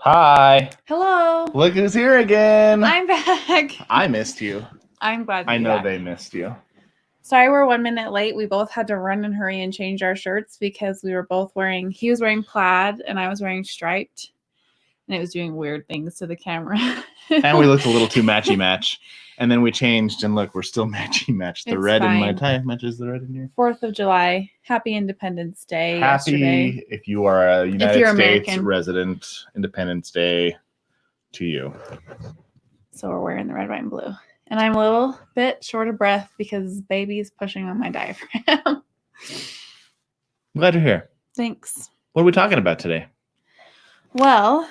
Hi. Hello. Look who's here again. I'm back. I missed you. I'm glad to I be know back. they missed you. Sorry we're 1 minute late. We both had to run and hurry and change our shirts because we were both he was wearing plaid and I was wearing striped. And it was doing weird things to the camera. And we looked a little too matchy-match. And then we changed, and look, we're still matchy-match. The It's red in my fine. tie matches the red in here. 4th of July. Happy Independence Day Happy, yesterday. if you are a United States American resident, Independence Day to you. So we're wearing the red, white, and blue. And I'm a little bit short of breath because baby's pushing on my diaphragm. I'm glad you're here. Thanks. What are we talking about today? Well,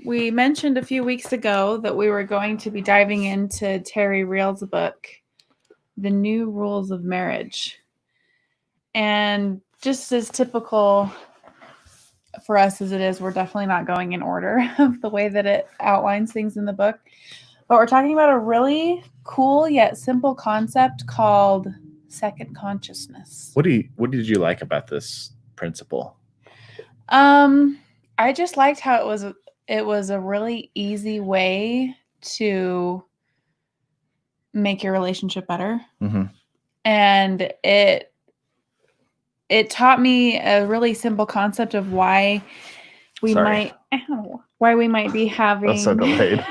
we mentioned a few weeks ago that we were going to be diving into Terry Real's book, The New Rules of Marriage. And just as typical for us as it is, we're definitely not going in order of the way that it outlines things in the book. But we're talking about a really cool yet simple concept called second consciousness. What did you like about this principle? I just liked how it was a really easy way to make your relationship better. Mm-hmm. And it taught me a really simple concept of why we might be having That's so delayed.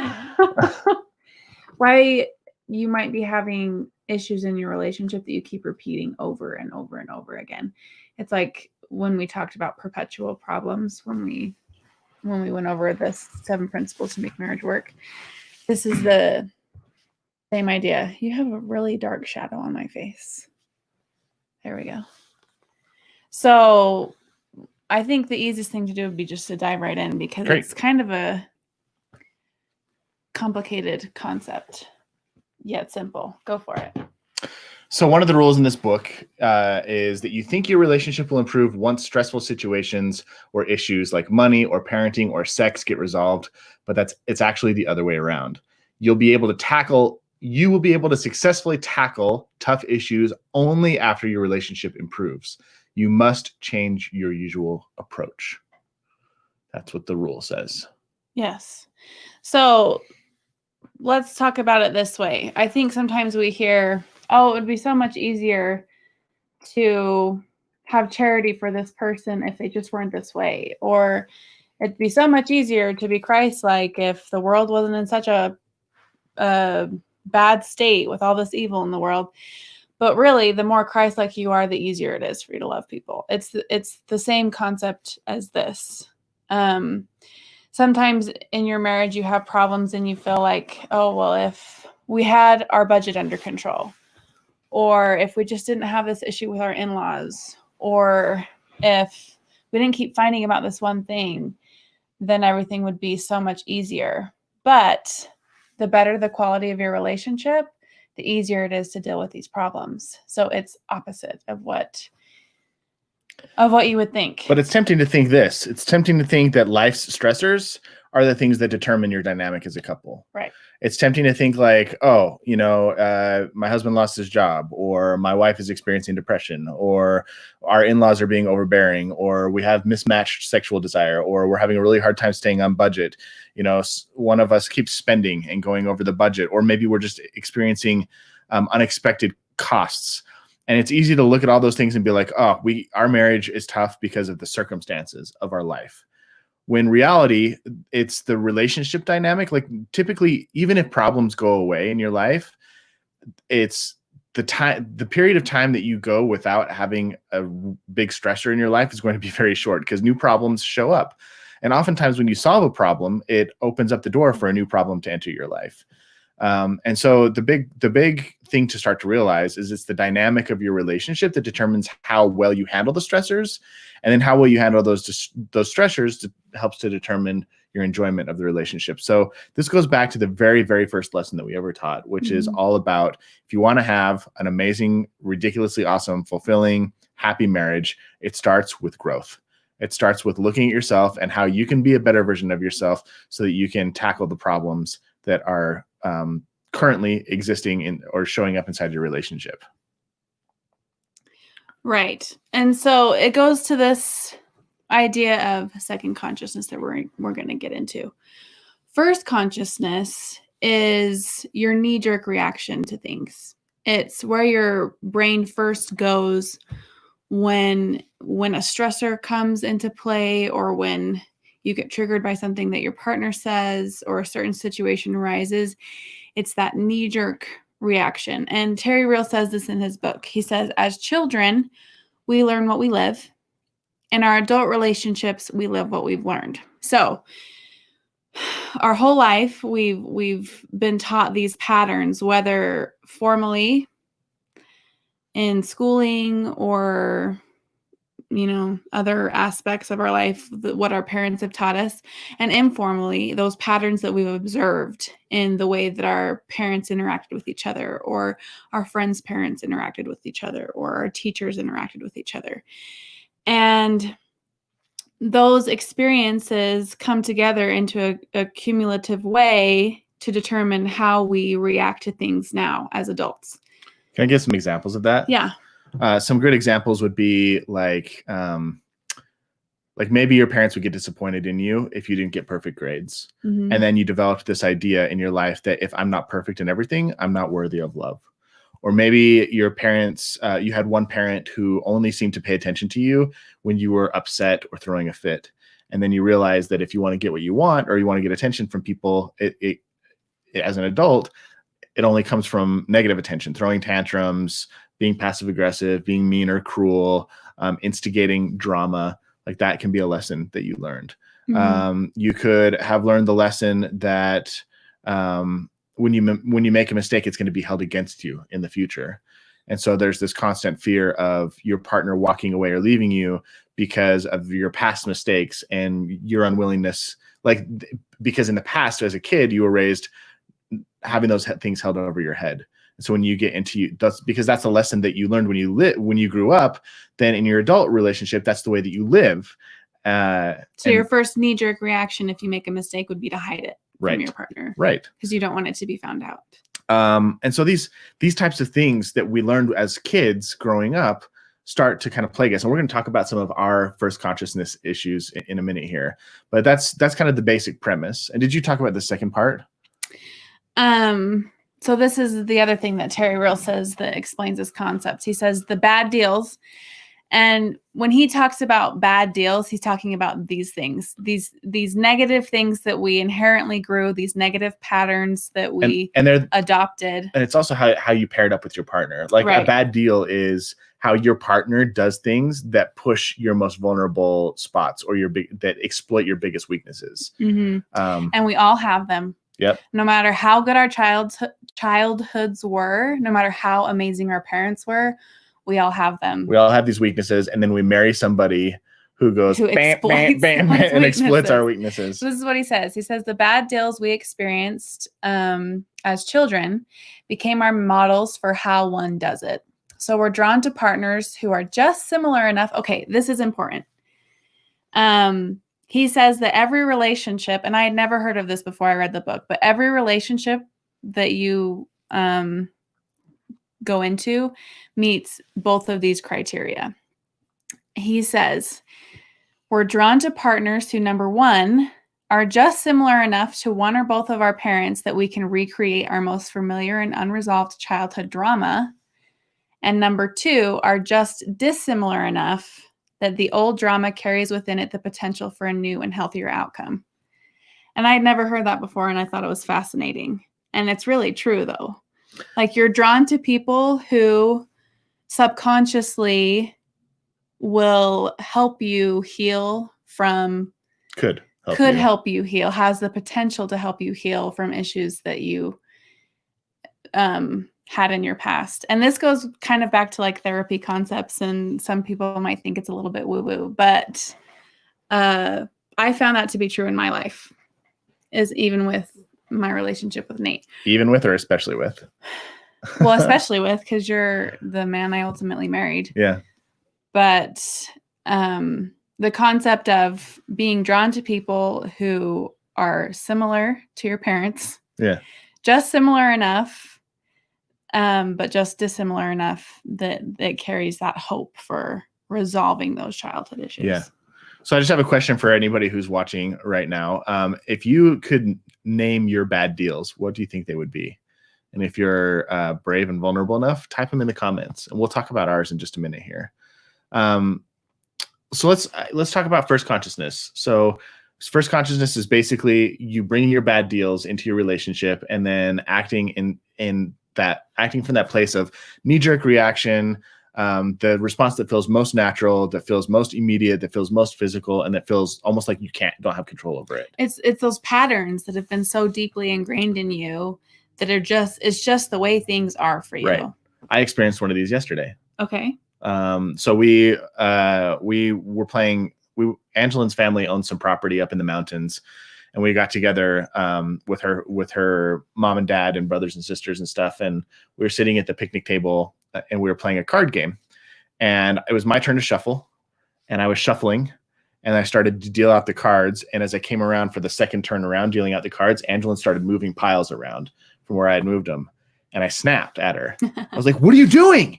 why you might be having issues in your relationship that you keep repeating over and over and over again. It's like when we talked about perpetual problems, when we went over the 7 principles to make marriage work. This is the same idea. You have a really dark shadow on my face. There we go. So I think the easiest thing to do would be just to dive right in because It's kind of a complicated concept, yet simple. Go for it. So one of the rules in this book is that you think your relationship will improve once stressful situations or issues like money or parenting or sex get resolved, but it's actually the other way around. You will be able to successfully tackle tough issues only after your relationship improves. You must change your usual approach. That's what the rule says. Yes. So let's talk about it this way. I think sometimes we hear, oh, it would be so much easier to have charity for this person if they just weren't this way. Or it'd be so much easier to be Christ-like if the world wasn't in such a bad state with all this evil in the world. But really, the more Christ-like you are, the easier it is for you to love people. It's the same concept as this. Sometimes in your marriage, you have problems and you feel like, oh, well, if we had our budget under control, or if we just didn't have this issue with our in-laws, or if we didn't keep fighting about this one thing, then everything would be so much easier. But the better the quality of your relationship, the easier it is to deal with these problems. So it's opposite of what you would think. But it's tempting to think this. It's tempting to think that life's stressors are the things that determine your dynamic as a couple. Right. It's tempting to think like, oh, my husband lost his job, or my wife is experiencing depression, or our in-laws are being overbearing, or we have mismatched sexual desire, or we're having a really hard time staying on budget. One of us keeps spending and going over the budget, or maybe we're just experiencing unexpected costs. And it's easy to look at all those things and be like, oh, our marriage is tough because of the circumstances of our life. When in reality, it's the relationship dynamic. Like typically, even if problems go away in your life, it's the period of time that you go without having a big stressor in your life is going to be very short because new problems show up. And oftentimes when you solve a problem, it opens up the door for a new problem to enter your life. And so the big thing to start to realize is it's the dynamic of your relationship that determines how well you handle the stressors, and then how well you handle those stressors helps to determine your enjoyment of the relationship. So this goes back to the very, very first lesson that we ever taught, which is all about if you want to have an amazing, ridiculously awesome, fulfilling, happy marriage, it starts with growth. It starts with looking at yourself and how you can be a better version of yourself so that you can tackle the problems that are currently existing in or showing up inside your relationship. Right. And so it goes to this idea of second consciousness that we're going to get into. First consciousness is your knee-jerk reaction to things. It's where your brain first goes when a stressor comes into play, or when you get triggered by something that your partner says, or a certain situation arises. It's that knee-jerk reaction. And Terry Real says this in his book. He says, as children, we learn what we live. In our adult relationships, we live what we've learned. So our whole life, we've been taught these patterns, whether formally in schooling or, other aspects of our life, what our parents have taught us, and informally, those patterns that we've observed in the way that our parents interacted with each other, or our friends' parents interacted with each other, or our teachers interacted with each other. And those experiences come together into a cumulative way to determine how we react to things now as adults. Can I give some examples of that? Yeah. Some good examples would be like maybe your parents would get disappointed in you if you didn't get perfect grades. Mm-hmm. And then you developed this idea in your life that if I'm not perfect in everything, I'm not worthy of love. Or maybe your parents, you had one parent who only seemed to pay attention to you when you were upset or throwing a fit. And then you realize that if you want to get what you want, or you want to get attention from people, it as an adult, it only comes from negative attention, throwing tantrums, being passive aggressive, being mean or cruel, instigating drama. Like that can be a lesson that you learned. Mm-hmm. You could have learned the lesson that when you make a mistake, it's going to be held against you in the future. And so there's this constant fear of your partner walking away or leaving you because of your past mistakes and your unwillingness. Because in the past, as a kid, you were raised having those things held over your head. And so when you get into that's a lesson that you learned when you grew up. Then in your adult relationship, that's the way that you live. So your first knee-jerk reaction, if you make a mistake, would be to hide it from your partner, right? Because you don't want it to be found out. And so these types of things that we learned as kids growing up start to kind of plague us. And we're going to talk about some of our first consciousness issues in a minute here. But that's kind of the basic premise. And did you talk about the second part? So this is the other thing that Terry Real says that explains this concept. He says the bad deals. And when he talks about bad deals, he's talking about these things, these negative things that we inherently grew, these negative patterns that we adopted. And it's also how you paired up with your partner. Like a bad deal is how your partner does things that push your most vulnerable spots, or that exploit your biggest weaknesses. Mm-hmm. And we all have them. Yep. No matter how good our childhoods were, no matter how amazing our parents were, we all have them. We all have these weaknesses, and then we marry somebody who goes bam, bam, bam, and exploits our weaknesses. So this is what he says. He says the bad deals we experienced as children became our models for how one does it. So we're drawn to partners who are just similar enough. Okay, this is important. He says that every relationship, and I had never heard of this before I read the book, but every relationship that you go into meets both of these criteria. He says, we're drawn to partners who, number one, are just similar enough to one or both of our parents that we can recreate our most familiar and unresolved childhood drama. And number two, are just dissimilar enough that the old drama carries within it the potential for a new and healthier outcome. And I had never heard that before, and I thought it was fascinating. And it's really true, though. Like, you're drawn to people who subconsciously will help you heal from... Could help you heal, has the potential to help you heal from issues that you had in your past. And this goes kind of back to like therapy concepts, and some people might think it's a little bit woo-woo, but I found that to be true in my life, is even with my relationship with Nate. Even with, or especially with? Well, especially with, because you're the man I ultimately married. Yeah. But the concept of being drawn to people who are similar to your parents. Yeah. Just similar enough, but just dissimilar enough that it carries that hope for resolving those childhood issues. Yeah. So I just have a question for anybody who's watching right now. If you could name your bad deals, what do you think they would be? And if you're brave and vulnerable enough, type them in the comments, and we'll talk about ours in just a minute here. So let's talk about first consciousness. So first consciousness is basically you bringing your bad deals into your relationship and then acting from that place of knee-jerk reaction, the response that feels most natural, that feels most immediate, that feels most physical, and that feels almost like you don't have control over it. It's those patterns that have been so deeply ingrained in you that it's just the way things are for you. Right. I experienced one of these yesterday. Okay. So we were playing. Angilyn's family owns some property up in the mountains, and we got together with her mom and dad and brothers and sisters and stuff. And we were sitting at the picnic table and we were playing a card game. And it was my turn to shuffle, and I was shuffling, and I started to deal out the cards. And as I came around for the second turn around dealing out the cards, Angilyn started moving piles around from where I had moved them. And I snapped at her. I was like, what are you doing?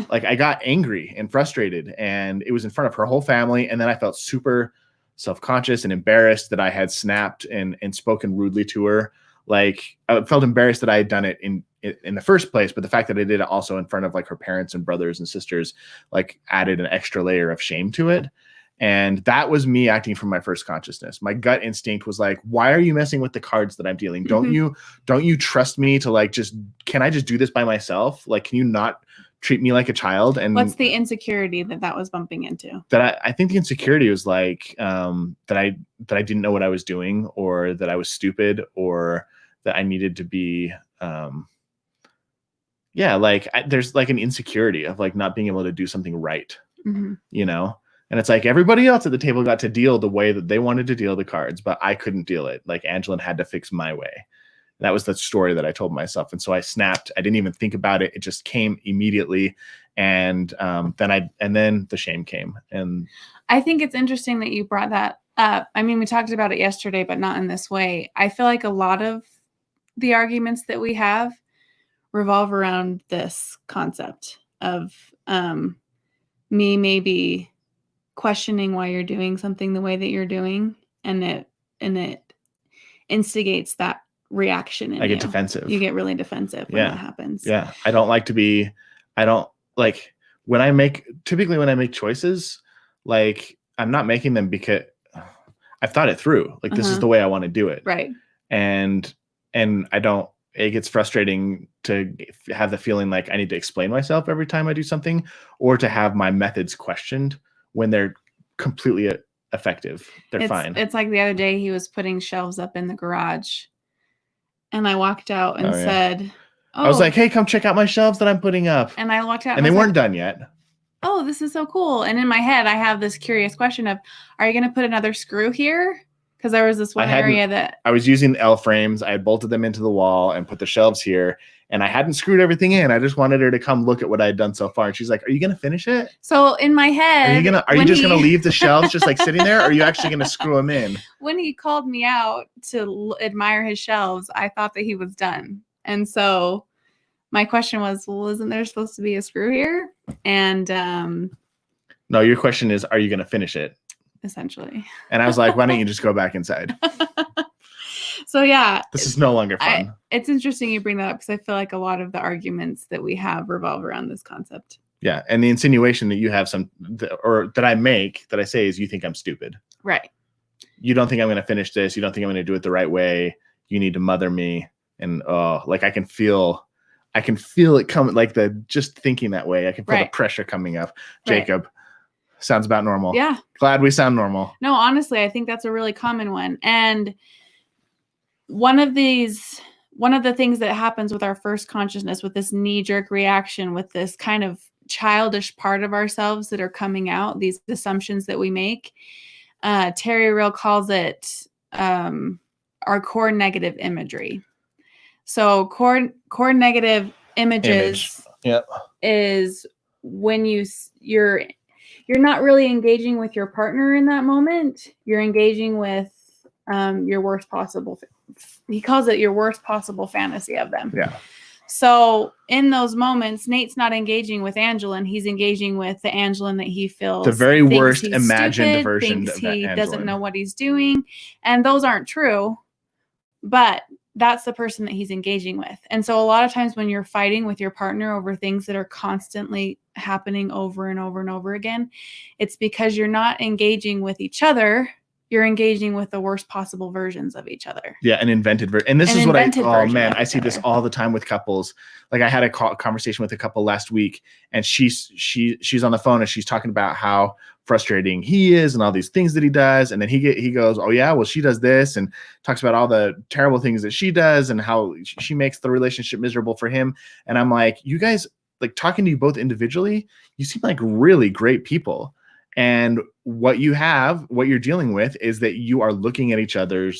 Like, I got angry and frustrated, and it was in front of her whole family. And then I felt super self-conscious and embarrassed that I had snapped and spoken rudely to her. Like, I felt embarrassed that I had done it in the first place, but the fact that I did it also in front of like her parents and brothers and sisters, like, added an extra layer of shame to it. And that was me acting from my first consciousness. My gut instinct was like, why are you messing with the cards that I'm dealing? Don't you trust me to like, can I just do this by myself? Like, can you not treat me like a child? And what's the insecurity that was bumping into? That I think the insecurity was like, that I didn't know what I was doing, or that I was stupid, or that I needed to be, there's like an insecurity of like not being able to do something right, you know? And it's like everybody else at the table got to deal the way that they wanted to deal the cards, but I couldn't deal it. Like, Angilyn had to fix my way. That was the story that I told myself. And so I snapped. I didn't even think about it. It just came immediately. And then the shame came. And I think it's interesting that you brought that up. I mean, we talked about it yesterday, but not in this way. I feel like a lot of the arguments that we have revolve around this concept of me maybe questioning why you're doing something the way that you're doing, and it instigates that reaction in you. I get defensive. You get really defensive when that happens. Yeah. I don't like when I make choices, like, I'm not making them because I've thought it through. Like, this is the way I want to do it. Right. And it gets frustrating to have the feeling like I need to explain myself every time I do something, or to have my methods questioned when they're completely effective. They're fine. It's like the other day he was putting shelves up in the garage, and I walked out and said, I was like, hey, come check out my shelves that I'm putting up. And I walked out and they weren't done yet. Oh, this is so cool. And in my head, I have this curious question of, are you going to put another screw here? Because there was this one area that I was using L frames. I had bolted them into the wall and put the shelves here, and I hadn't screwed everything in. I just wanted her to come look at what I had done so far. And she's like, are you going to finish it? So in my head, are you just going to leave the shelves just like sitting there? Or are you actually going to screw them in? When he called me out to admire his shelves, I thought that he was done. And so my question was, well, isn't there supposed to be a screw here? And no, your question is, are you going to finish it? Essentially. And I was like, why don't you just go back inside? So yeah, this is no longer fun. It's interesting you bring that up, because I feel like a lot of the arguments that we have revolve around this concept. Yeah. And the insinuation that you have that I say is, you think I'm stupid. Right. You don't think I'm going to finish this. You don't think I'm going to do it the right way. You need to mother me. And like, I can feel it coming, like just thinking that way. I can feel the pressure coming up. Right. Jacob, sounds about normal. Yeah. Glad we sound normal. No, honestly, I think that's a really common one. And one of the things that happens with our first consciousness, with this knee-jerk reaction, with this kind of childish part of ourselves that are coming out, these assumptions that we make, Terry Real calls it our core negative imagery. So core negative images is when you're not really engaging with your partner in that moment. You're engaging with your worst possible. He calls it your worst possible fantasy of them. Yeah. So in those moments, Nate's not engaging with Angilyn. He's engaging with the Angilyn that he feels the very thinks worst he's imagined stupid, version thinks of that he doesn't Angilyn. know what he's doing. And those aren't true, but that's the person that he's engaging with. And so a lot of times when you're fighting with your partner over things that are constantly happening over and over and over again, it's because you're not engaging with each other. You're engaging with the worst possible versions of each other. Yeah, an invented version. And this is what I see this all the time with couples. Like I had a conversation with a couple last week, and she's on the phone and she's talking about how frustrating he is and all these things that he does. And then he goes, oh yeah, well, she does this, and talks about all the terrible things that she does and how she makes the relationship miserable for him. And I'm like, you guys, like, talking to you both individually, you seem like really great people. And what you're dealing with is that you are looking at each other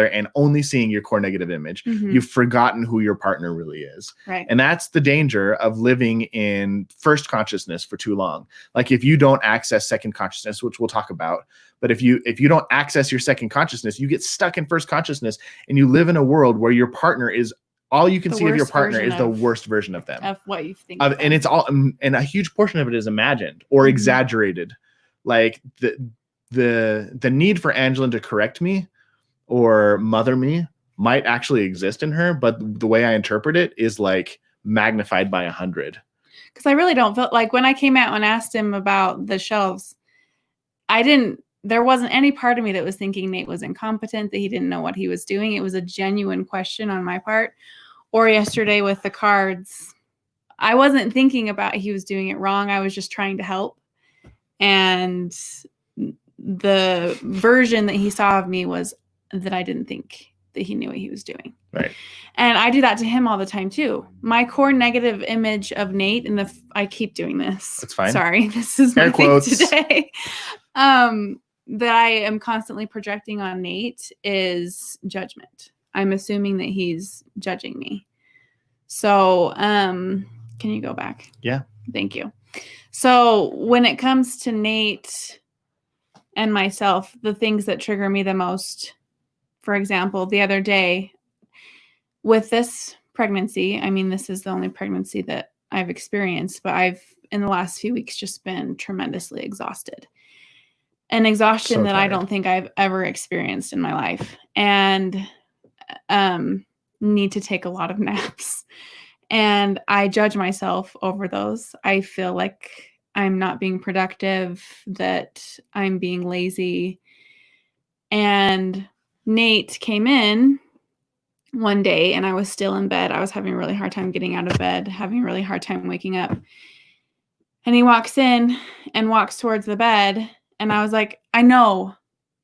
and only seeing your core negative image. Mm-hmm. You've forgotten who your partner really is. Right. And that's the danger of living in first consciousness for too long. Like if you don't access second consciousness, which we'll talk about, but if you don't access your second consciousness, you get stuck in first consciousness and you live in a world where your partner is all you can see of your partner is the worst version of them, of what you think and it's all, and a huge portion of it is imagined or exaggerated. Like the need for Angilyn to correct me or mother me might actually exist in her, but the way I interpret it is like magnified by 100. Because I really don't feel like when I came out and asked him about the shelves, there wasn't any part of me that was thinking Nate was incompetent, that he didn't know what he was doing. It was a genuine question on my part. Or yesterday with the cards, I wasn't thinking about he was doing it wrong. I was just trying to help. And the version that he saw of me was that I didn't think that he knew what he was doing. Right. And I do that to him all the time too. My core negative image of Nate, and I keep doing this. That's fine. Sorry, this is my thing today. That I am constantly projecting on Nate is judgment. I'm assuming that he's judging me. So, can you go back? Yeah. Thank you. So when it comes to Nate and myself, the things that trigger me the most, for example, the other day with this pregnancy, I mean, this is the only pregnancy that I've experienced, but I've in the last few weeks just been tremendously exhausted. An exhaustion that I don't think I've ever experienced in my life, and need to take a lot of naps. And I judge myself over those. I feel like I'm not being productive, that I'm being lazy. And Nate came in one day and I was still in bed. I was having a really hard time getting out of bed, having a really hard time waking up. And he walks in and walks towards the bed. And I was like, I know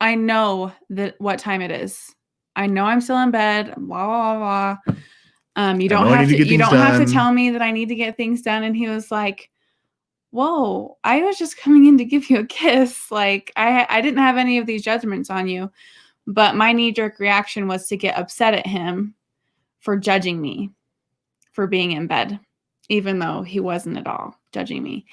that what time it is. I know I'm still in bed, blah, blah, blah. You don't have to tell me that I need to get things done. And he was like, whoa, I was just coming in to give you a kiss. Like I didn't have any of these judgments on you, but my knee-jerk reaction was to get upset at him for judging me for being in bed, even though he wasn't at all judging me.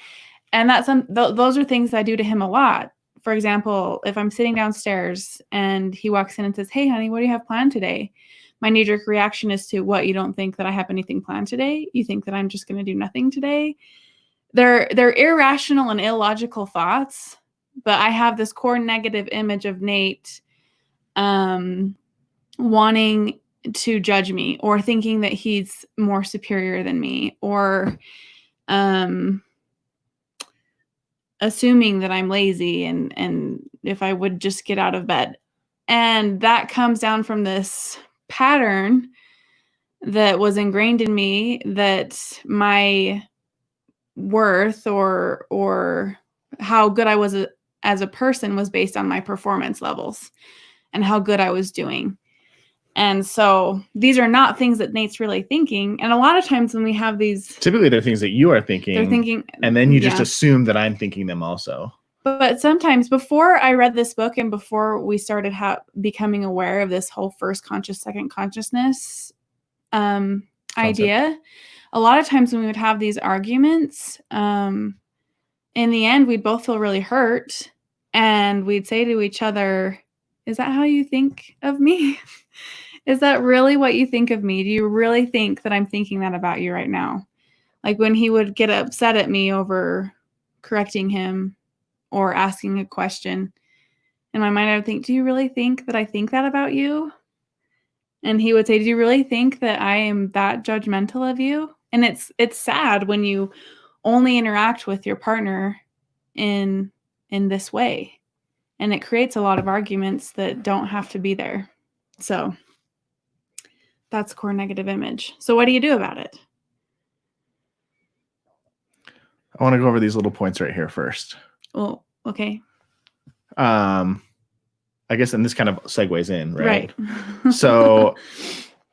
And those are things I do to him a lot. For example, if I'm sitting downstairs and he walks in and says, hey, honey, what do you have planned today? My knee-jerk reaction is to, what, you don't think that I have anything planned today? You think that I'm just going to do nothing today? They're irrational and illogical thoughts, but I have this core negative image of Nate wanting to judge me or thinking that he's more superior than me, or assuming that I'm lazy and if I would just get out of bed. And that comes down from this pattern that was ingrained in me, that my worth or how good I was as a person was based on my performance levels and how good I was doing. And so these are not things that Nate's really thinking. And a lot of times when we have these... Typically they're things that you are thinking. And then you just assume that I'm thinking them also. But sometimes before I read this book and before we started becoming aware of this whole first conscious, second consciousness idea, a lot of times when we would have these arguments, in the end, we'd both feel really hurt. And we'd say to each other, is that how you think of me? Is that really what you think of me? Do you really think that I'm thinking that about you right now? Like when he would get upset at me over correcting him or asking a question, in my mind I would think, do you really think that I think that about you? And he would say, do you really think that I am that judgmental of you? And it's sad when you only interact with your partner in this way. And it creates a lot of arguments that don't have to be there. So that's core negative image. So what do you do about it? I want to go over these little points right here first. Well, okay. I guess, and this kind of segues in, right? Right. So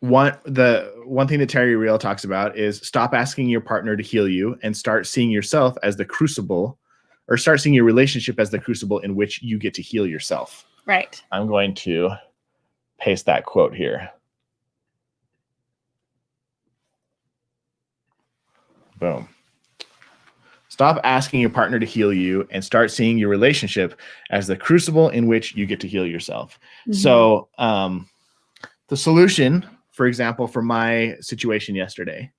one thing that Terry Real talks about is stop asking your partner to heal you and start seeing yourself as the crucible, or start seeing your relationship as the crucible in which you get to heal yourself. Right. I'm going to paste that quote here. Boom. Stop asking your partner to heal you and start seeing your relationship as the crucible in which you get to heal yourself. Mm-hmm. So the solution, for example, for my situation yesterday,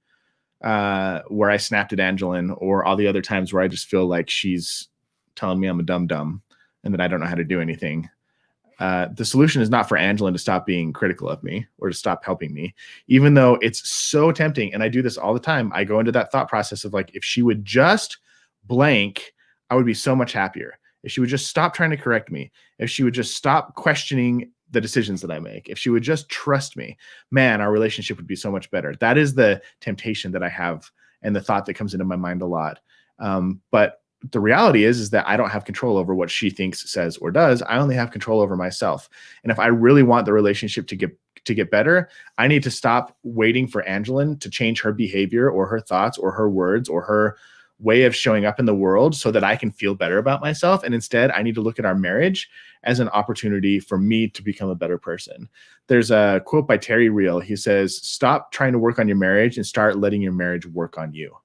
where I snapped at Angilyn, or all the other times where I just feel like she's telling me I'm a dum-dum and that I don't know how to do anything. The solution is not for Angilyn to stop being critical of me or to stop helping me, even though it's so tempting. And I do this all the time. I go into that thought process of like, if she would just blank, I would be so much happier. If she would just stop trying to correct me, if she would just stop questioning the decisions that I make, if she would just trust me, man, our relationship would be so much better. That is the temptation that I have and the thought that comes into my mind a lot. But the reality is that I don't have control over what she thinks, says, or does. I only have control over myself. And if I really want the relationship to get better, I need to stop waiting for Angilyn to change her behavior or her thoughts or her words or her way of showing up in the world so that I can feel better about myself. And instead, I need to look at our marriage as an opportunity for me to become a better person. There's a quote by Terry Real. He says, stop trying to work on your marriage and start letting your marriage work on you.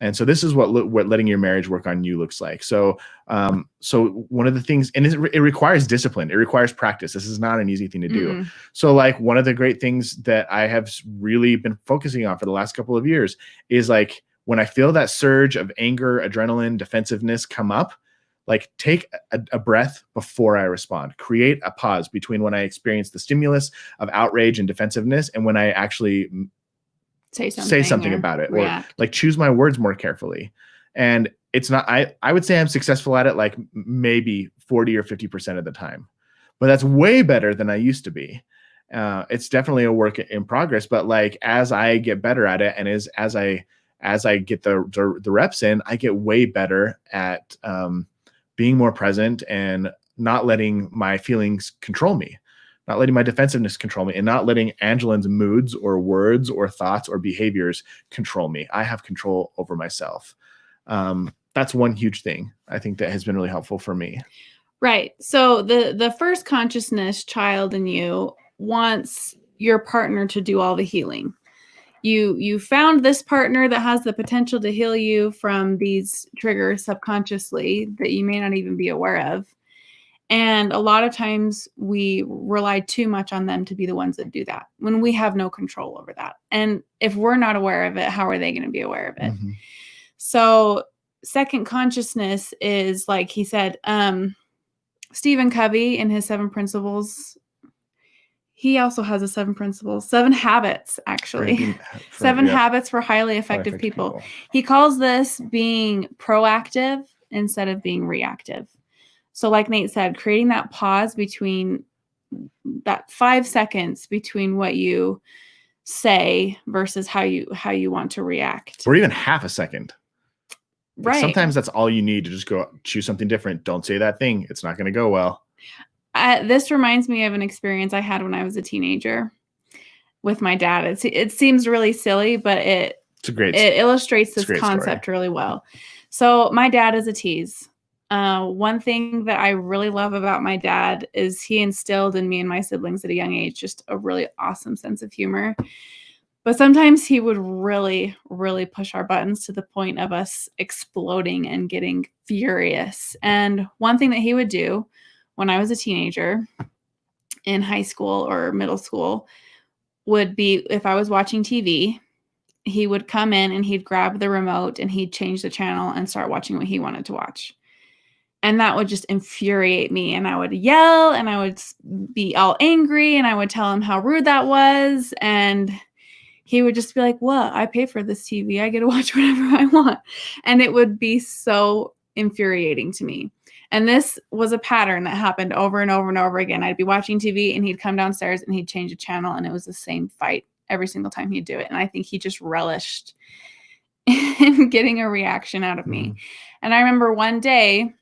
And so this is what letting your marriage work on you looks like. So one of the things, and it requires discipline. It requires practice. This is not an easy thing to do. Mm-hmm. So like one of the great things that I have really been focusing on for the last couple of years is like, when I feel that surge of anger, adrenaline, defensiveness come up, like take a breath before I respond. Create a pause between when I experience the stimulus of outrage and defensiveness and when I actually say something about it, react. Or like choose my words more carefully. And it's not, I would say I'm successful at it like maybe 40 or 50% of the time, but that's way better than I used to be. It's definitely a work in progress, but like, as I get better at it and as I get the reps in, I get way better at being more present and not letting my feelings control me, not letting my defensiveness control me, and not letting Angilyn's moods or words or thoughts or behaviors control me. I have control over myself. That's one huge thing I think that has been really helpful for me. Right. So the first consciousness child in you wants your partner to do all the healing. You found this partner that has the potential to heal you from these triggers subconsciously that you may not even be aware of. And a lot of times we rely too much on them to be the ones that do that when we have no control over that. And if we're not aware of it, how are they going to be aware of it? Mm-hmm. So second consciousness is, like he said, Stephen Covey in his 7 principles, he also has a 7 principles, 7 habits, actually. 7 habits for highly effective people. He calls this being proactive instead of being reactive. So like Nate said, creating that pause between that 5 seconds between what you say versus how you want to react. Or even half a second. Like right. Sometimes that's all you need to just go choose something different. Don't say that thing. It's not going to go well. This reminds me of an experience I had when I was a teenager with my dad. It seems really silly, but it illustrates this concept story really well. So my dad is a tease. One thing that I really love about my dad is he instilled in me and my siblings at a young age just a really awesome sense of humor. But sometimes he would really, really push our buttons to the point of us exploding and getting furious. And one thing that he would do when I was a teenager in high school or middle school would be, if I was watching TV, he would come in and he'd grab the remote and he'd change the channel and start watching what he wanted to watch. And that would just infuriate me. And I would yell and I would be all angry and I would tell him how rude that was. And he would just be like, "What? I pay for this TV. I get to watch whatever I want." And it would be so infuriating to me. And this was a pattern that happened over and over and over again. I'd be watching TV and he'd come downstairs and he'd change a channel and it was the same fight every single time he'd do it. And I think he just relished in getting a reaction out of me. And I remember one day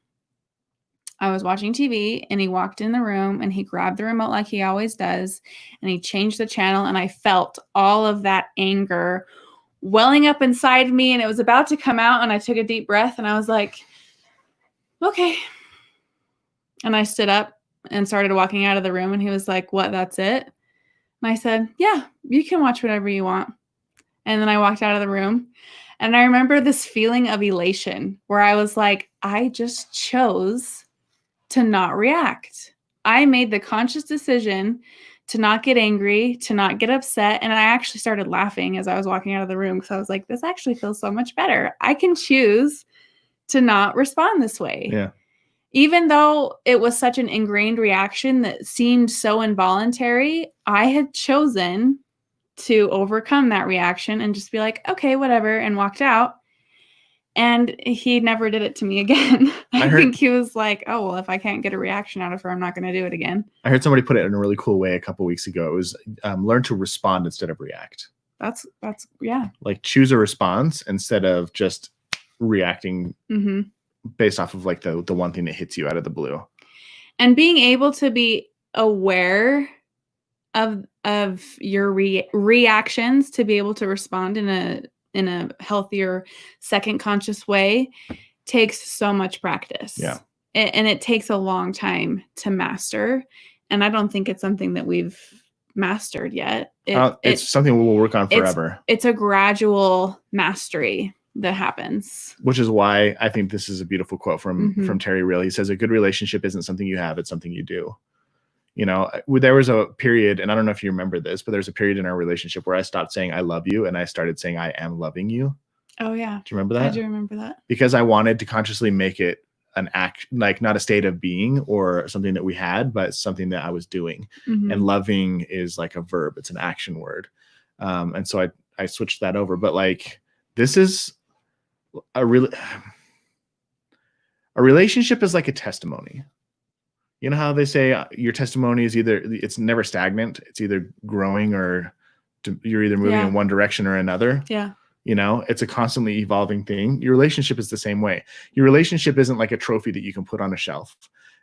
I was watching TV and he walked in the room and he grabbed the remote like he always does and he changed the channel and I felt all of that anger welling up inside me and it was about to come out and I took a deep breath and I was like, "Okay." And I stood up and started walking out of the room and he was like, "What, that's it?" And I said, "Yeah, you can watch whatever you want." And then I walked out of the room and I remember this feeling of elation where I was like, I just chose to not react. I made the conscious decision to not get angry, to not get upset. And I actually started laughing as I was walking out of the room because I was like, this actually feels so much better. I can choose to not respond this way. Yeah. Even though it was such an ingrained reaction that seemed so involuntary, I had chosen to overcome that reaction and just be like, "Okay, whatever," and walked out. And he never did it to me again. I think he was like, "Oh, well, if I can't get a reaction out of her, I'm not going to do it again." I heard somebody put it in a really cool way a couple weeks ago. It was learn to respond instead of react. That's yeah. Like choose a response instead of just reacting based off of like the one thing that hits you out of the blue. And being able to be aware of your reactions, to be able to respond in a healthier second conscious way takes so much practice. Yeah. And it takes a long time to master. And I don't think it's something that we've mastered yet. It's something we will work on forever. It's a gradual mastery that happens. Which is why I think this is a beautiful quote from Terry Real. He says, "A good relationship isn't something you have, it's something you do." You know, there was a period, and I don't know if you remember this, but there's a period in our relationship where I stopped saying "I love you" and I started saying "I am loving you." Oh yeah. Do you remember that? I do remember that. Because I wanted to consciously make it an act, like not a state of being or something that we had, but something that I was doing. And loving is like a verb. It's an action word. And so I switched that over, but like, this is a relationship is like a testimony. You know how they say your testimony is it's never stagnant. It's either growing or you're either moving in one direction or another. Yeah. You know, it's a constantly evolving thing. Your relationship is the same way. Your relationship isn't like a trophy that you can put on a shelf.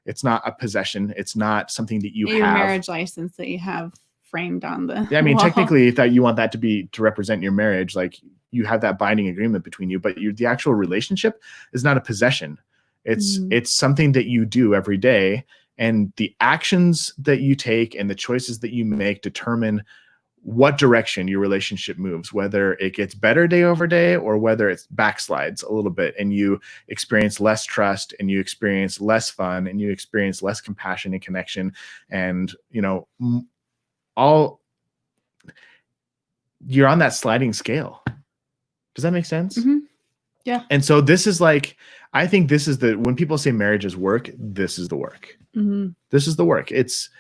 It's not a possession. It's not something that you have. Your marriage license that you have framed on the I mean, wall. technically, if you want that to represent your marriage, like you have that binding agreement between you, but the actual relationship is not a possession. It's something that you do every day, and the actions that you take and the choices that you make determine what direction your relationship moves, whether it gets better day over day or whether it backslides a little bit and you experience less trust and you experience less fun and you experience less compassion and connection. And, you know, you're on that sliding scale. Does that make sense? Yeah. And so this is like, I think this is when people say marriage is work, this is the work. This is the work. It's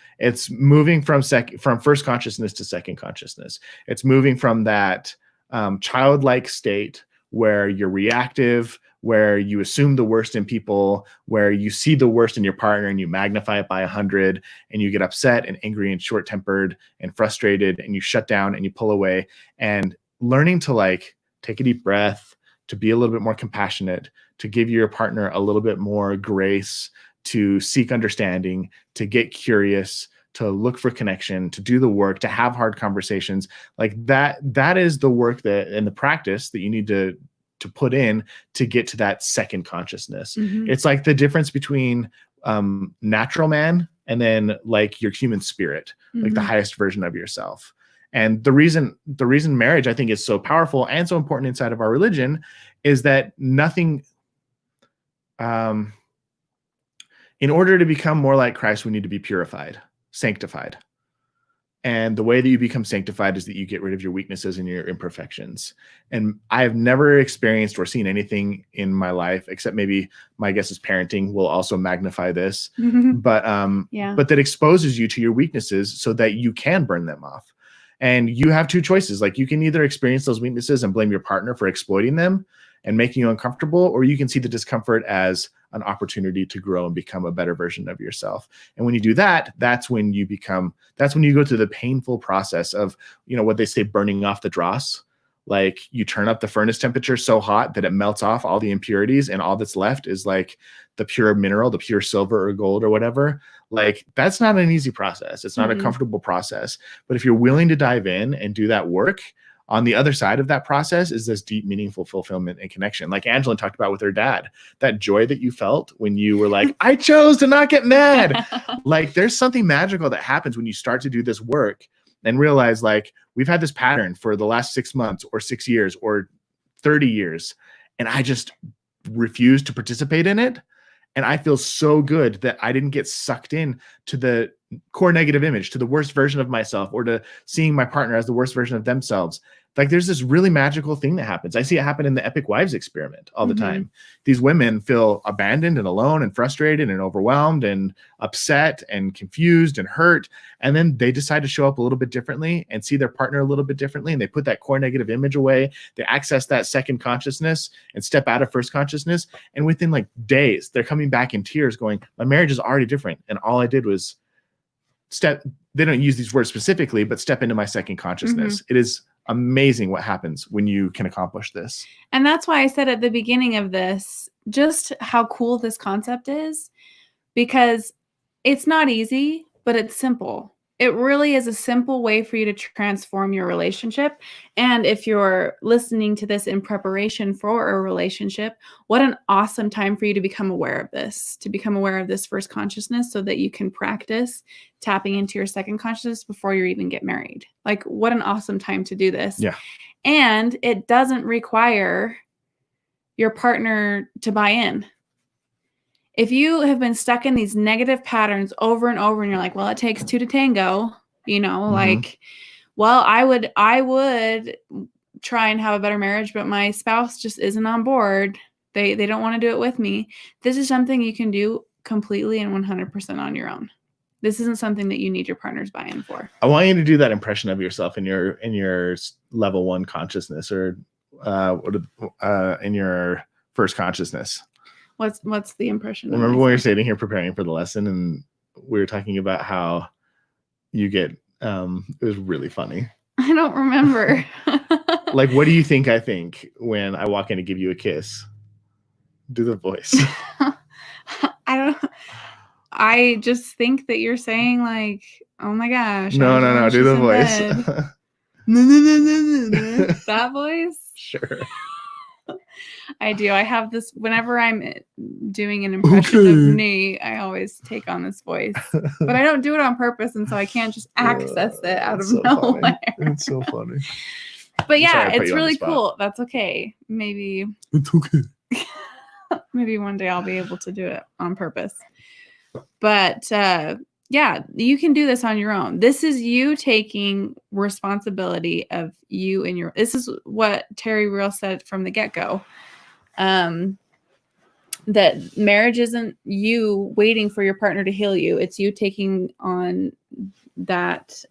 moving from first consciousness to second consciousness. It's moving from that childlike state where you're reactive, where you assume the worst in people, where you see the worst in your partner and you magnify it by 100 and you get upset and angry and short-tempered and frustrated and you shut down and you pull away, and learning to like take a deep breath, to be a little bit more compassionate, to give your partner a little bit more grace, to seek understanding, to get curious, to look for connection, to do the work, to have hard conversations. Like that is the work and the practice that you need to put in to get to that second consciousness. It's like the difference between natural man and then like your human spirit, like the highest version of yourself. And the reason marriage, I think, is so powerful and so important inside of our religion is that nothing, in order to become more like Christ, we need to be purified. sanctified. And the way that you become sanctified is that you get rid of your weaknesses and your imperfections. And I have never experienced or seen anything in my life, except maybe my guess is parenting will also magnify this, but that exposes you to your weaknesses so that you can burn them off. And you have two choices. Like, you can either experience those weaknesses and blame your partner for exploiting them and making you uncomfortable, or you can see the discomfort as an opportunity to grow and become a better version of yourself. And when you do that, that's when you go through the painful process of, what they say, burning off the dross. Like, you turn up the furnace temperature so hot that it melts off all the impurities, and all that's left is like the pure mineral, the pure silver or gold or whatever. Like, that's not an easy process. It's not a comfortable process. But if you're willing to dive in and do that work, on the other side of that process is this deep, meaningful fulfillment and connection. Like Angilyn talked about with her dad, that joy that you felt when you were like, I chose to not get mad. Like, there's something magical that happens when you start to do this work and realize, like, we've had this pattern for the last 6 months or 6 years or 30 years, and I just refuse to participate in it. And I feel so good that I didn't get sucked in to the core negative image, to the worst version of myself, or to seeing my partner as the worst version of themselves. Like, there's this really magical thing that happens. I see it happen in the Epic Wives experiment all the time. These women feel abandoned and alone and frustrated and overwhelmed and upset and confused and hurt. And then they decide to show up a little bit differently and see their partner a little bit differently. And they put that core negative image away. They access that second consciousness and step out of first consciousness. And within like days, they're coming back in tears going, my marriage is already different. And all I did was they don't use these words specifically, but step into my second consciousness. It is amazing what happens when you can accomplish this. And that's why I said at the beginning of this, just how cool this concept is, because it's not easy, but it's simple. It really is a simple way for you to transform your relationship. And if you're listening to this in preparation for a relationship, what an awesome time for you to become aware of this first consciousness, so that you can practice tapping into your second consciousness before you even get married. Like, what an awesome time to do this. Yeah. And it doesn't require your partner to buy in. If you have been stuck in these negative patterns over and over, and you're like, well, it takes two to tango, like, well, I would try and have a better marriage, but my spouse just isn't on board. They don't want to do it with me. This is something you can do completely and 100% on your own. This isn't something that you need your partner's buy-in for. I want you to do that impression of yourself in your level 1 consciousness, or in your first consciousness. What's the impression? Remember when we were sitting here preparing for the lesson, and we were talking about how you get, it was really funny. I don't remember. Like, what do you think I think when I walk in to give you a kiss? Do the voice. I just think that you're saying, like, oh my gosh. No. Do the voice. That voice? Sure. I do. I have this whenever I'm doing an impression of Nate, I always take on this voice, but I don't do it on purpose, and so I can't just access it out of nowhere. Funny. It's so funny. But yeah, it's really cool. That's okay. Maybe it's okay. Maybe one day I'll be able to do it on purpose. But yeah, you can do this on your own. This is you taking responsibility of you and your. This is what Terry Real said from the get-go. That marriage isn't you waiting for your partner to heal you. It's you taking on that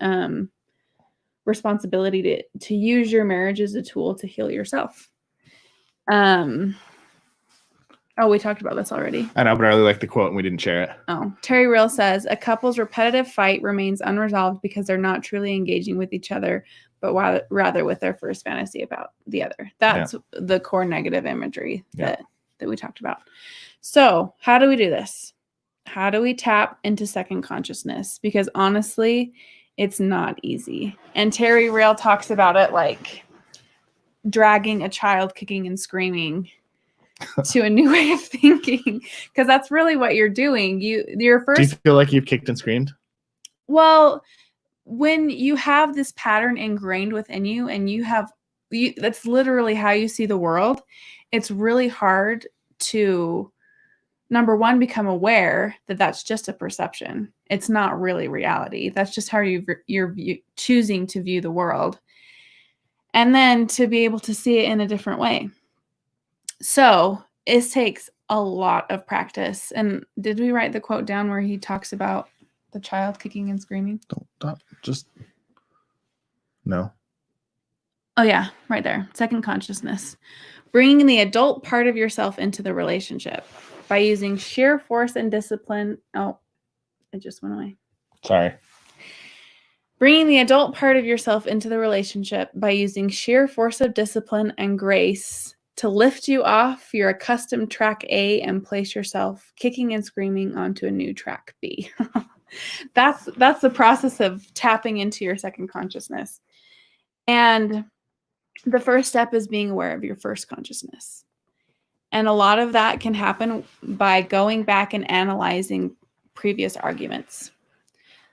responsibility to use your marriage as a tool to heal yourself. Oh, we talked about this already. I know, but I really like the quote and we didn't share it. Oh, Terry Real says, a couple's repetitive fight remains unresolved because they're not truly engaging with each other, but rather with their first fantasy about the other. That's the core negative imagery that we talked about. So how do we do this? How do we tap into second consciousness? Because honestly, it's not easy. And Terry Real talks about it like dragging a child kicking and screaming to a new way of thinking, because that's really what you're doing. Your first. Do you feel like you've kicked and screamed? Well, when you have this pattern ingrained within you, and that's literally how you see the world, it's really hard to number one, become aware that that's just a perception. It's not really reality. That's just how you're choosing to view the world. And then to be able to see it in a different way. So it takes a lot of practice. And did we write the quote down where he talks about the child kicking and screaming? No. Oh yeah, right there. Second consciousness. Bringing the adult part of yourself into the relationship by using sheer force and discipline. Oh, it just went away. Sorry. Bringing the adult part of yourself into the relationship by using sheer force of discipline and grace to lift you off your accustomed track A and place yourself kicking and screaming onto a new track B. That's the process of tapping into your second consciousness. And the first step is being aware of your first consciousness. And a lot of that can happen by going back and analyzing previous arguments.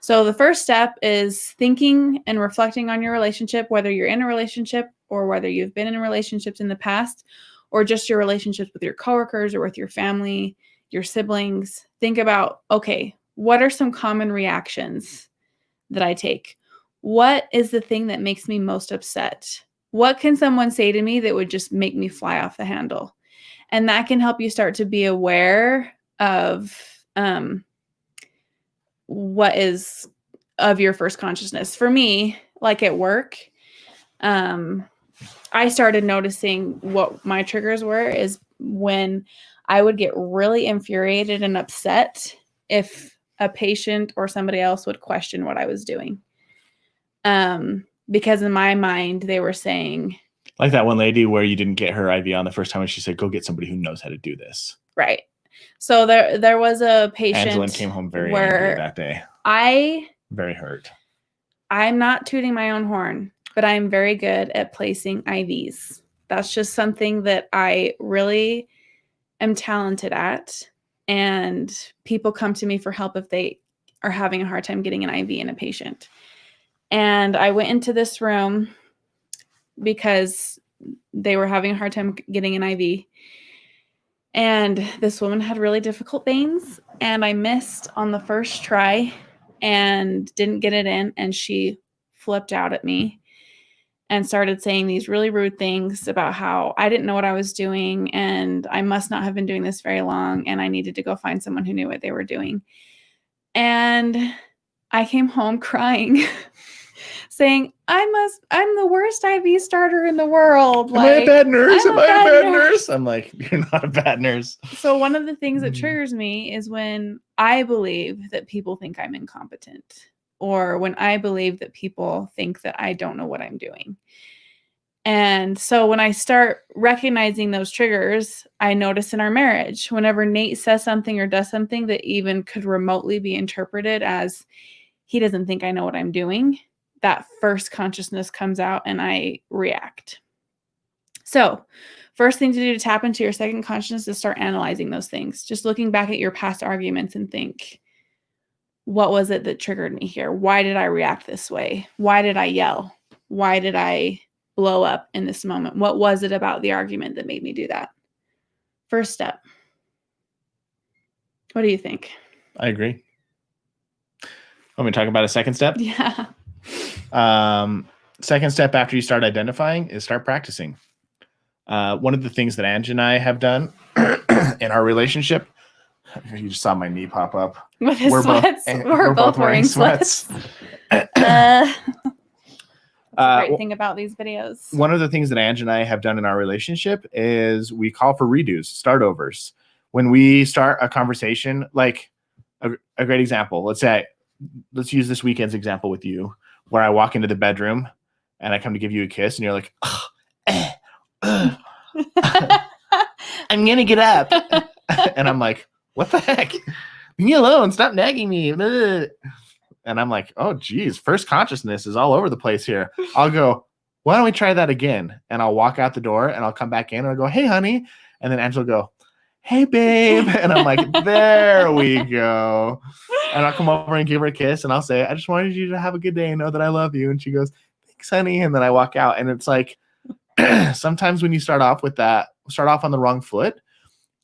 So the first step is thinking and reflecting on your relationship, whether you're in a relationship or whether you've been in relationships in the past, or just your relationships with your coworkers or with your family, your siblings. Think about, okay, what are some common reactions that I take? What is the thing that makes me most upset? What can someone say to me that would just make me fly off the handle? And that can help you start to be aware of what is of your first consciousness. For me, like at work, I started noticing what my triggers were is when I would get really infuriated and upset if a patient or somebody else would question what I was doing. Because in my mind, they were saying... Like that one lady where you didn't get her IV on the first time and she said, go get somebody who knows how to do this. Right. So there was a patient... Angilyn came home very angry that day. Very hurt. I'm not tooting my own horn, but I'm very good at placing IVs. That's just something that I really am talented at. And people come to me for help if they are having a hard time getting an IV in a patient. And I went into this room because they were having a hard time getting an IV. And this woman had really difficult veins. And I missed on the first try and didn't get it in. And she flipped out at me and started saying these really rude things about how I didn't know what I was doing. And I must not have been doing this very long. And I needed to go find someone who knew what they were doing. And I came home crying. Saying, I'm the worst IV starter in the world. Am I a bad nurse? Am I a bad nurse? I'm like, you're not a bad nurse. So one of the things that triggers me is when I believe that people think I'm incompetent, or when I believe that people think that I don't know what I'm doing. And so when I start recognizing those triggers, I notice in our marriage, whenever Nate says something or does something that even could remotely be interpreted as he doesn't think I know what I'm doing, that first consciousness comes out and I react. So first thing to do to tap into your second consciousness is start analyzing those things. Just looking back at your past arguments and think, what was it that triggered me here? Why did I react this way? Why did I yell? Why did I blow up in this moment? What was it about the argument that made me do that? First step. What do you think? I agree. Want me to talk about a second step? Yeah. Second step after you start identifying is start practicing. One of the things that Angie and I have done in our relationship, you just saw my knee pop up. With his sweats. We're both wearing sweats. Great thing about these videos. One of the things that Angie and I have done in our relationship is we call for redos, start overs. When we start a conversation, like a great example, let's use this weekend's example with you, where I walk into the bedroom and I come to give you a kiss and you're like, I'm going to get up. And I'm like, what the heck? Leave me alone. Stop nagging me. And I'm like, oh, geez, first consciousness is all over the place here. I'll go, why don't we try that again? And I'll walk out the door and I'll come back in and I'll go, hey, honey. And then Angela will go, hey, babe. And I'm like, there we go. And I'll come over and give her a kiss and I'll say, I just wanted you to have a good day and know that I love you. And she goes, thanks, honey. And then I walk out. And it's like, sometimes when you start off on the wrong foot,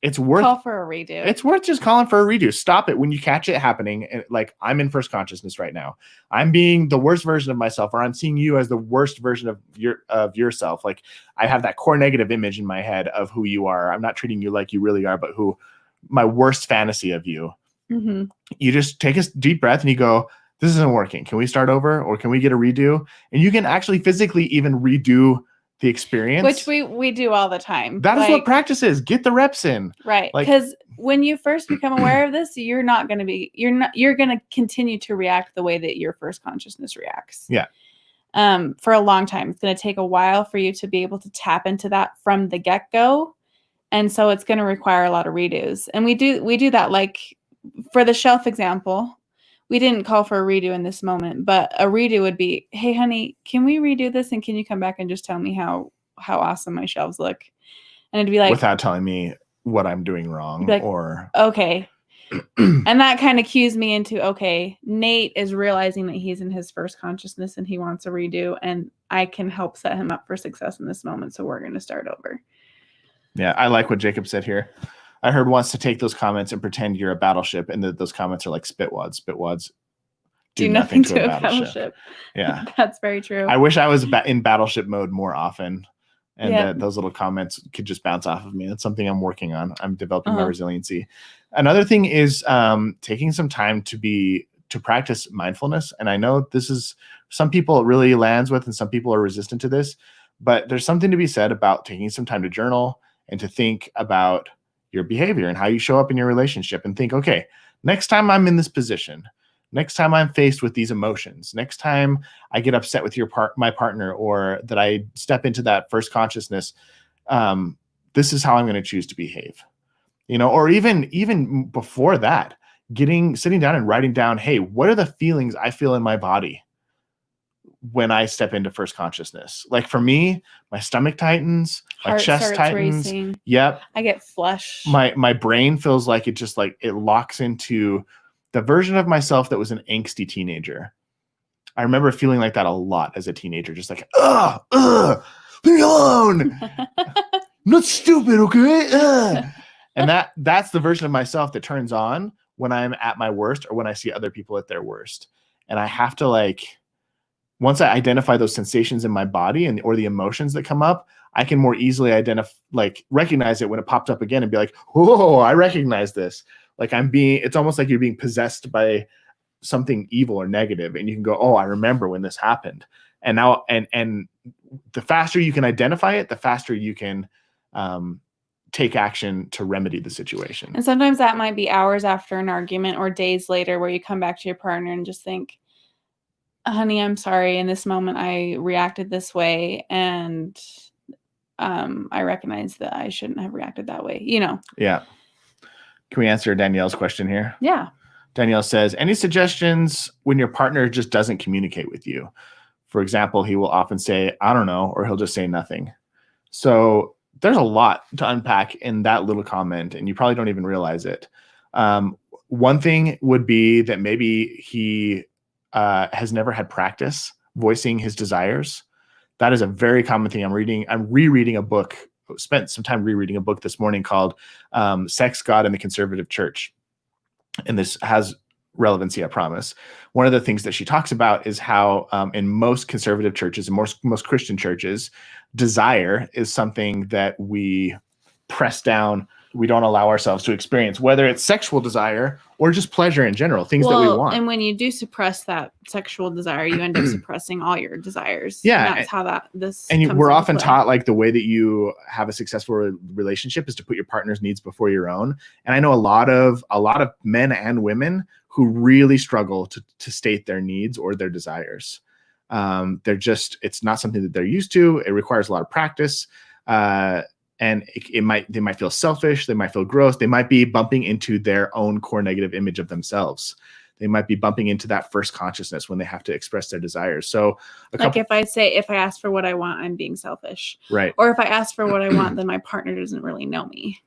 it's worth call for a redo. It's worth just calling for a redo. Stop it when you catch it happening. And like, I'm in first consciousness right now. I'm being the worst version of myself, or I'm seeing you as the worst version of yourself. Like, I have that core negative image in my head of who you are. I'm not treating you like you really are, but who my worst fantasy of you. Mm-hmm. You just take a deep breath and you go, this isn't working. Can we start over, or can we get a redo? And you can actually physically even redo the experience, which we do all the time. That is what practice is. Get the reps in. Right. Because when you first become aware of this, you're going to continue to react the way that your first consciousness reacts. Yeah. For a long time. It's going to take a while for you to be able to tap into that from the get-go. And so it's going to require a lot of redos. And we do that. Like for the shelf example, we didn't call for a redo in this moment, but a redo would be, hey, honey, can we redo this? And can you come back and just tell me how awesome my shelves look? And it'd be like, without telling me what I'm doing wrong, like, or okay. And that kind of cues me into, okay, Nate is realizing that he's in his first consciousness and he wants a redo, and I can help set him up for success in this moment. So we're going to start over. Yeah. I like what Jacob said here. I heard once to take those comments and pretend you're a battleship, and that those comments are like spitwads. Spitwads do nothing to a battleship. Yeah. That's very true. I wish I was in battleship mode more often, and that those little comments could just bounce off of me. That's something I'm working on. I'm developing my resiliency. Another thing is taking some time to practice mindfulness. And I know this is, some people it really lands with, and some people are resistant to this, but there's something to be said about taking some time to journal and to think about your behavior and how you show up in your relationship, and think, okay, next time I'm in this position, next time I'm faced with these emotions, next time I get upset with my partner, or that I step into that first consciousness, this is how I'm going to choose to behave. Or even before that, sitting down and writing down, hey, what are the feelings I feel in my body when I step into first consciousness? Like for me, my stomach tightens, my chest tightens. Racing. Yep. I get flushed. My brain feels like it just like it locks into the version of myself that was an angsty teenager. I remember feeling like that a lot as a teenager, just like, leave me alone. I'm not stupid, okay? And that's the version of myself that turns on when I'm at my worst, or when I see other people at their worst. And I have to once I identify those sensations in my body or the emotions that come up, I can more easily recognize it when it popped up again and be like, whoa, I recognize this. It's almost like you're being possessed by something evil or negative. And you can go, oh, I remember when this happened. And now, and the faster you can identify it, the faster you can take action to remedy the situation. And sometimes that might be hours after an argument or days later, where you come back to your partner and just think, honey, I'm sorry. In this moment, I reacted this way. And I recognize that I shouldn't have reacted that way, Yeah. Can we answer Danielle's question here? Yeah. Danielle says, any suggestions when your partner just doesn't communicate with you? For example, he will often say, I don't know, or he'll just say nothing. So there's a lot to unpack in that little comment, and you probably don't even realize it. One thing would be that maybe he has never had practice voicing his desires. That is a very common thing. I'm rereading a book, spent some time rereading a book this morning called Sex, God, and the Conservative Church. And this has relevancy, I promise. One of the things that she talks about is how in most conservative churches and most Christian churches, desire is something that we press down. We don't allow ourselves to experience, whether it's sexual desire or just pleasure in general, things that we want. And when you do suppress that sexual desire, you end up suppressing all your desires. Yeah. And that's how this and we're often taught the way that you have a successful relationship is to put your partner's needs before your own. And I know a lot of men and women who really struggle to state their needs or their desires. It's not something that they're used to. It requires a lot of practice. And they might feel selfish. They might feel gross. They might be bumping into their own core negative image of themselves. They might be bumping into that first consciousness when they have to express their desires. So if I ask for what I want, I'm being selfish. Right. Or if I ask for what I want, then my partner doesn't really know me.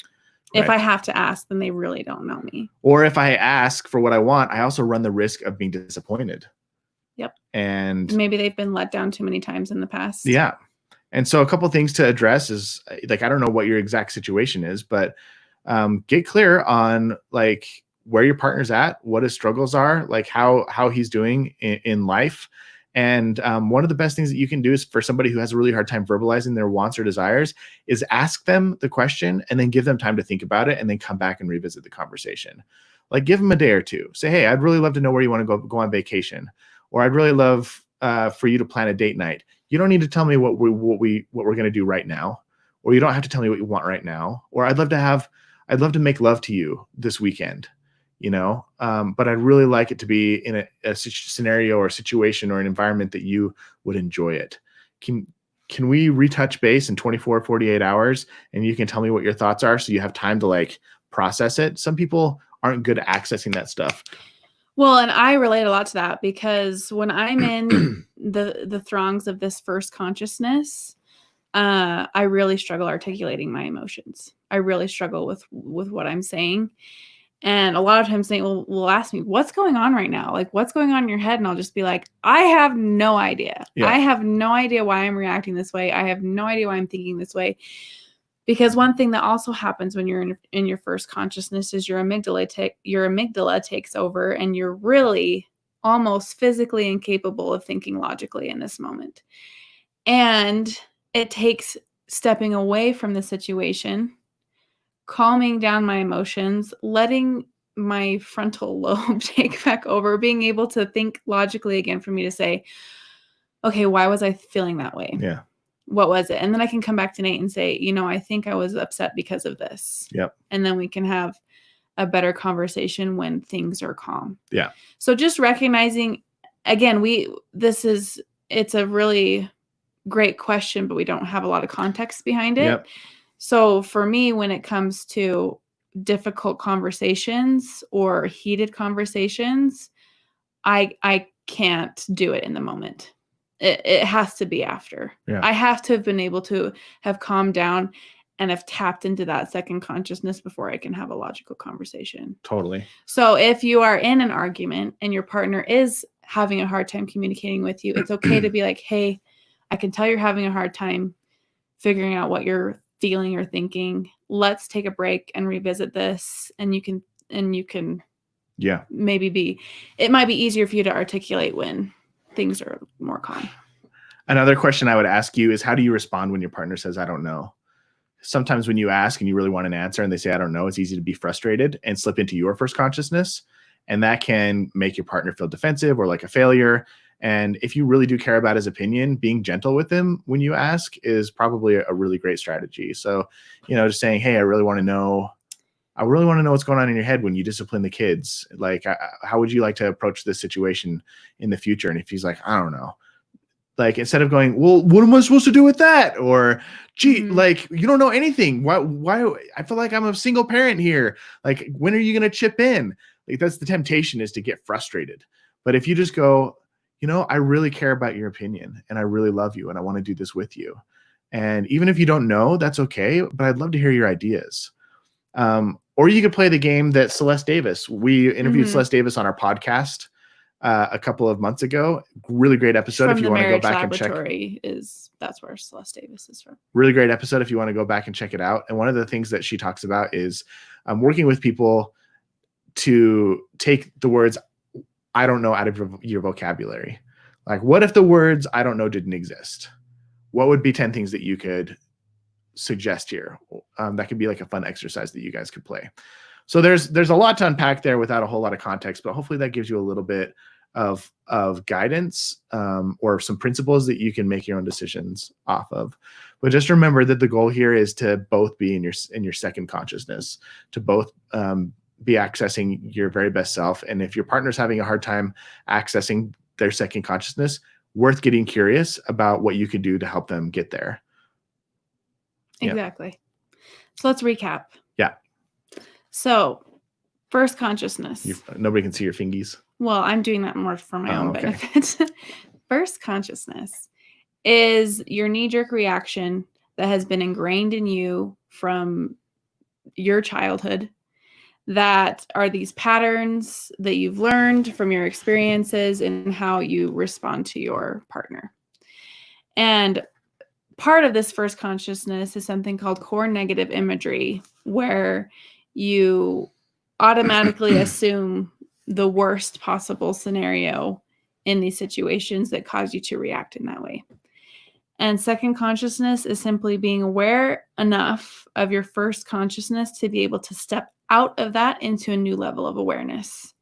Right. If I have to ask, then they really don't know me. Or if I ask for what I want, I also run the risk of being disappointed. Yep. And maybe they've been let down too many times in the past. Yeah. And so a couple things to address is I don't know what your exact situation is, but get clear on like where your partner's at, what his struggles are, like how he's doing in life. And one of the best things that you can do is for somebody who has a really hard time verbalizing their wants or desires is ask them the question and then give them time to think about it and then come back and revisit the conversation. Like give them a day or two. Say, hey, I'd really love to know where you want to go on vacation, or I'd really love for you to plan a date night. You don't need to tell me what we're going to do right now, or you don't have to tell me what you want right now. Or I'd love to make love to you this weekend, but I'd really like it to be in a scenario or a situation or an environment that you would enjoy it. Can we retouch base in 24, 48 hours and you can tell me what your thoughts are so you have time to like process it? Some people aren't good at accessing that stuff. Well, and I relate a lot to that because when I'm in the throngs of this first consciousness, I really struggle articulating my emotions. I really struggle with what I'm saying. And a lot of times they will ask me, what's going on right now? Like, what's going on in your head? And I'll just be like, I have no idea. Yeah. I have no idea why I'm reacting this way. I have no idea why I'm thinking this way. Because one thing that also happens when you're in your first consciousness is your amygdala takes over and you're really almost physically incapable of thinking logically in this moment. And it takes stepping away from the situation, calming down my emotions, letting my frontal lobe take back over, being able to think logically again for me to say, okay, why was I feeling that way? Yeah. What was it? And then I can come back to Nate and say, I think I was upset because of this. Yep. And then we can have a better conversation when things are calm. Yeah. So just recognizing, again, it's a really great question, but we don't have a lot of context behind it. Yep. So for me, when it comes to difficult conversations or heated conversations, I can't do it in the moment. It has to be after. Yeah. I have to have been able to have calmed down and have tapped into that second consciousness before I can have a logical conversation. Totally. So if you are in an argument and your partner is having a hard time communicating with you, it's okay to be like, hey, I can tell you're having a hard time figuring out what you're feeling or thinking. Let's take a break and revisit this. And you can yeah, it might be easier for you to articulate when things are more calm. Another question I would ask you is, how do you respond when your partner says, I don't know? Sometimes when you ask and you really want an answer and they say, I don't know, it's easy to be frustrated and slip into your first consciousness. And that can make your partner feel defensive or like a failure. And if you really do care about his opinion, being gentle with him when you ask is probably a really great strategy. So, just saying, hey, I really want to know what's going on in your head when you discipline the kids. Like, how would you like to approach this situation in the future? And if he's like, I don't know, like, instead of going, well, what am I supposed to do with that? Or, gee, like, you don't know anything. Why? I feel like I'm a single parent here. Like, when are you going to chip in? Like, that's the temptation, is to get frustrated. But if you just go, I really care about your opinion and I really love you and I want to do this with you. And even if you don't know, that's okay, but I'd love to hear your ideas. Or you could play the game that Celeste Davis, we interviewed Celeste Davis on our podcast a couple of months ago. Really great episode. If you want to go back and check. That's where Celeste Davis is from. Really great episode if you want to go back and check it out. And one of the things that she talks about is working with people to take the words I don't know out of your vocabulary. Like, what if the words I don't know didn't exist? What would be 10 things that you could suggest here? That could be like a fun exercise that you guys could play. So there's a lot to unpack there without a whole lot of context, but hopefully that gives you a little bit of guidance or some principles that you can make your own decisions off of. But just remember that the goal here is to both be in your second consciousness, to both be accessing your very best self. And if your partner's having a hard time accessing their second consciousness, worth getting curious about what you could do to help them get there. Exactly. So let's recap. Yeah. So first consciousness. Nobody can see your fingies. Well, I'm doing that more for my own benefit. First consciousness is your knee-jerk reaction that has been ingrained in you from your childhood. That are these patterns that you've learned from your experiences and how you respond to your partner. And part of this first consciousness is something called core negative imagery, where you automatically assume the worst possible scenario in these situations that cause you to react in that way. And second consciousness is simply being aware enough of your first consciousness to be able to step out of that into a new level of awareness,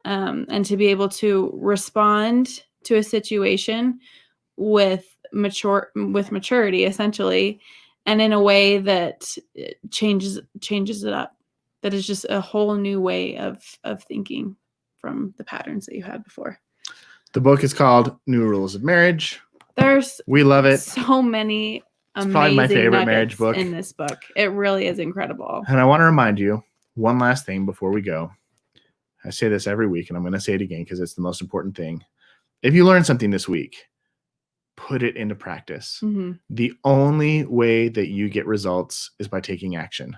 and to be able to respond to a situation with maturity, essentially, and in a way that changes it up. That is just a whole new way of thinking from the patterns that you had before. The book is called New Rules of Marriage. We love it. So many amazing, it's probably my favorite marriage book in this book. It really is incredible. And I want to remind you one last thing before we go. I say this every week, and I'm going to say it again because it's the most important thing. If you learn something this week, put it into practice. Mm-hmm. The only way that you get results is by taking action.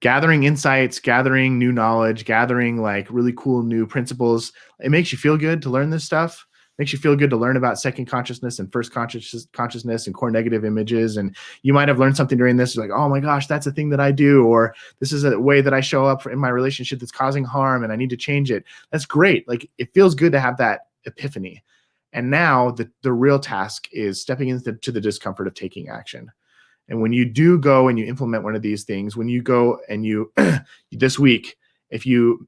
Gathering insights, gathering new knowledge, gathering like really cool new principles. It makes you feel good to learn this stuff. Makes you feel good to learn about second consciousness and first consciousness and core negative images. And you might have learned something during this. You're like, oh my gosh, that's a thing that I do. Or this is a way that I show up in my relationship that's causing harm and I need to change it. That's great. Like, it feels good to have that epiphany. And now the real task is stepping into the discomfort of taking action. And when you do go and you implement one of these things, when you go and you, this week, if you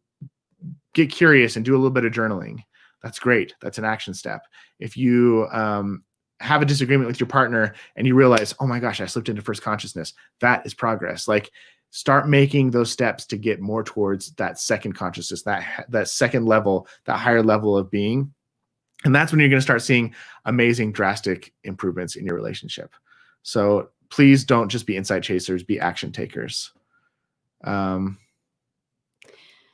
get curious and do a little bit of journaling, that's great. That's an action step. If you have a disagreement with your partner and you realize, oh my gosh, I slipped into first consciousness, that is progress. Like, start making those steps to get more towards that second consciousness, that second level, that higher level of being. And that's when you're going to start seeing amazing, drastic improvements in your relationship. So please don't just be insight chasers, be action takers.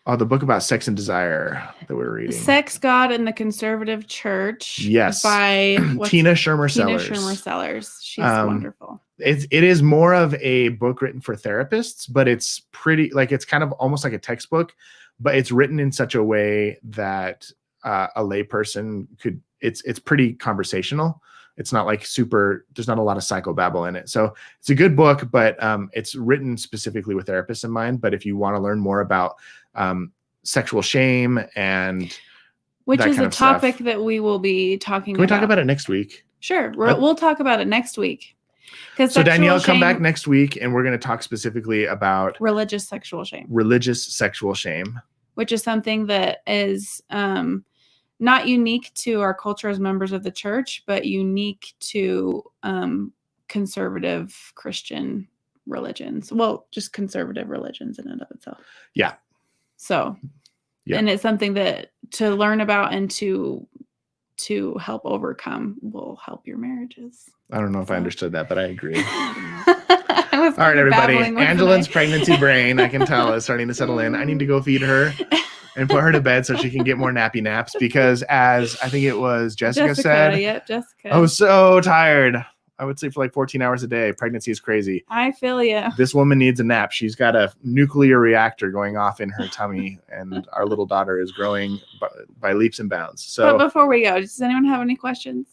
The book about sex and desire that we're reading. Sex, God, and the Conservative Church. Yes. By Tina Schermer Sellers. Tina Schermer Sellers. She's wonderful. It is more of a book written for therapists, but it's pretty, like, it's kind of almost like a textbook, but it's written in such a way that a layperson could, it's pretty conversational. It's not like there's not a lot of psychobabble in it. So it's a good book, but it's written specifically with therapists in mind. But if you want to learn more about sexual shame and which is a topic that we will be talking about. Can we talk about it next week? Sure. We'll talk about it next week. So Danielle, come back next week and we're going to talk specifically about religious sexual shame. Religious sexual shame. Which is something that is not unique to our culture as members of the church, but unique to conservative Christian religions. Well, just conservative religions in and of itself. Yeah. So, yeah. And it's something that to learn about and to help overcome will help your marriages. I don't know if I understood that, but I agree. All right, everybody. Angilyn's pregnancy brain, I can tell, is starting to settle in. I need to go feed her and put her to bed so she can get more nappy naps because, as I think it was Jessica said, yep, Jessica. I was so tired. I would sleep for like 14 hours a day. Pregnancy is crazy. I feel you. This woman needs a nap. She's got a nuclear reactor going off in her tummy, and our little daughter is growing by leaps and bounds. So, but before we go, does anyone have any questions?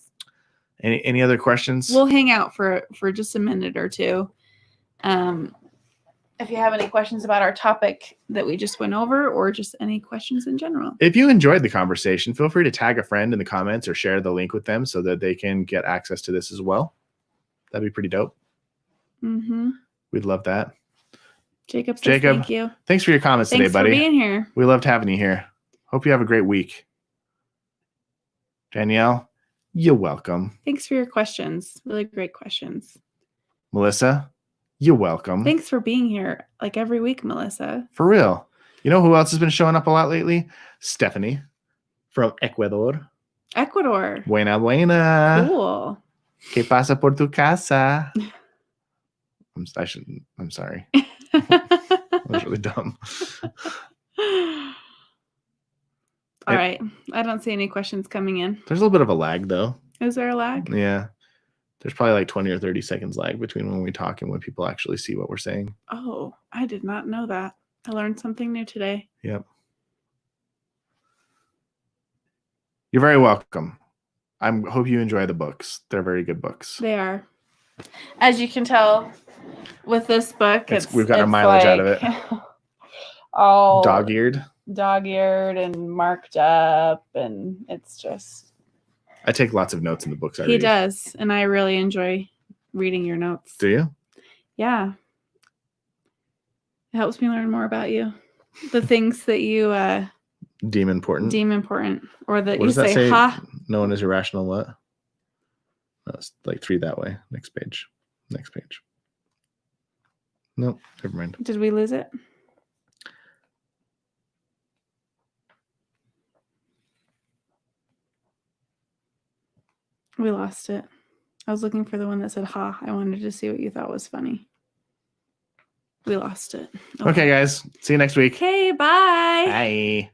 Any other questions? We'll hang out for just a minute or two. If you have any questions about our topic that we just went over, or just any questions in general. If you enjoyed the conversation, feel free to tag a friend in the comments or share the link with them so that they can get access to this as well. That'd be pretty dope. Mm-hmm. We'd love that. Jacob, thank you. Thanks for your comments today, buddy. Thanks for being here. We loved having you here. Hope you have a great week. Danielle, you're welcome. Thanks for your questions. Really great questions. Melissa, you're welcome. Thanks for being here like every week, Melissa. For real. You know who else has been showing up a lot lately? Stephanie from Ecuador. Buena, buena. Cool. ¿Qué pasa por tu casa? I'm sorry. That was really dumb. All right. I don't see any questions coming in. There's a little bit of a lag, though. Is there a lag? Yeah. There's probably like 20 or 30 seconds lag between when we talk and when people actually see what we're saying. Oh, I did not know that. I learned something new today. Yep. You're very welcome. I hope you enjoy the books. They're very good books. They are. As you can tell with this book, we've got our mileage out of it. all dog-eared. and marked up, and it's just. I take lots of notes in the books I read. He does, and I really enjoy reading your notes. Do you? Yeah. It helps me learn more about you. The things that you deem important, or that what you does say, ha. No one is irrational. What? No, it's like 3 that way. Next page. Nope, never mind. Did we lose it? We lost it. I was looking for the one that said ha. I wanted to see what you thought was funny. We lost it. Okay, guys. See you next week. Okay, bye. Bye.